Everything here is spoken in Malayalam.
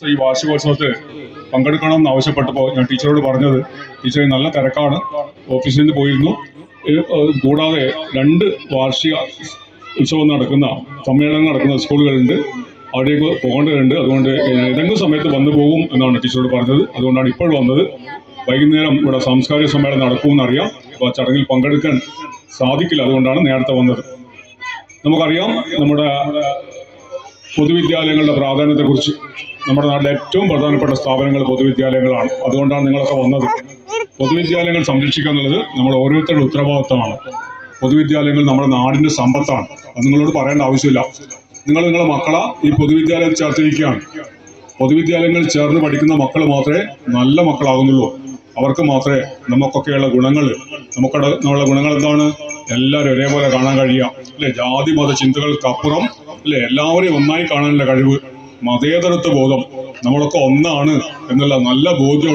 ഈ വാർഷികോത്സവത്തിൽ പങ്കെടുക്കണമെന്ന് ആവശ്യപ്പെട്ടപ്പോൾ ഞാൻ ടീച്ചറോട് പറഞ്ഞത്, ടീച്ചറെ നല്ല തിരക്കാണ്, ഓഫീസിൽ നിന്ന് പോയിരുന്നു, കൂടാതെ 2 വാർഷിക ഉത്സവം നടക്കുന്ന സമ്മേളനം നടക്കുന്ന സ്കൂളുകളുണ്ട്, അവിടേക്ക് പോകേണ്ടതുണ്ട്, അതുകൊണ്ട് ഏതെങ്കിലും സമയത്ത് വന്നു പോകും എന്നാണ് ടീച്ചറോട് പറഞ്ഞത്. അതുകൊണ്ടാണ് ഇപ്പോൾ വന്നത്. വൈകുന്നേരം ഇവിടെ സാംസ്കാരിക സമ്മേളനം നടക്കുമെന്നറിയാം. അപ്പോൾ ആ ചടങ്ങിൽ പങ്കെടുക്കാൻ സാധിക്കില്ല, അതുകൊണ്ടാണ് നേരത്തെ വന്നത്. നമുക്കറിയാം നമ്മുടെ പൊതുവിദ്യാലയങ്ങളുടെ പ്രാധാന്യത്തെക്കുറിച്ച്. നമ്മുടെ നാട്ടിലെ ഏറ്റവും പ്രധാനപ്പെട്ട സ്ഥാപനങ്ങൾ പൊതുവിദ്യാലയങ്ങളാണ്. അതുകൊണ്ടാണ് നിങ്ങളൊക്കെ വന്നത്. പൊതുവിദ്യാലയങ്ങൾ സംരക്ഷിക്കുക എന്നുള്ളത് നമ്മൾ ഓരോരുത്തരുടെ ഉത്തരവാദിത്തമാണ്. പൊതുവിദ്യാലയങ്ങൾ നമ്മുടെ നാടിന്റെ സമ്പത്താണ്. അത് നിങ്ങളോട് പറയേണ്ട ആവശ്യമില്ല. നിങ്ങളുടെ മക്കളെ ഈ പൊതുവിദ്യാലയത്തിൽ ചേർത്തിരിക്കുകയാണ്. പൊതുവിദ്യാലയങ്ങളിൽ ചേർന്ന് പഠിക്കുന്ന മക്കൾ മാത്രമേ നല്ല മക്കളാകുന്നുള്ളൂ. അവർക്ക് മാത്രമേ നമുക്കൊക്കെയുള്ള ഗുണങ്ങൾ, നമുക്കുള്ള ഗുണങ്ങൾ എന്താണ്? എല്ലാവരും ഒരേപോലെ കാണാൻ കഴിയുക, അല്ലെ? ജാതി മത ചിന്തകൾക്കപ്പുറം, അല്ലെ, എല്ലാവരെയും ഒന്നായി കാണാനുള്ള കഴിവ്, മതേതരത്വ ബോധം, നമ്മളൊക്കെ ഒന്നാണ് എന്നുള്ള നല്ല ബോധ്യം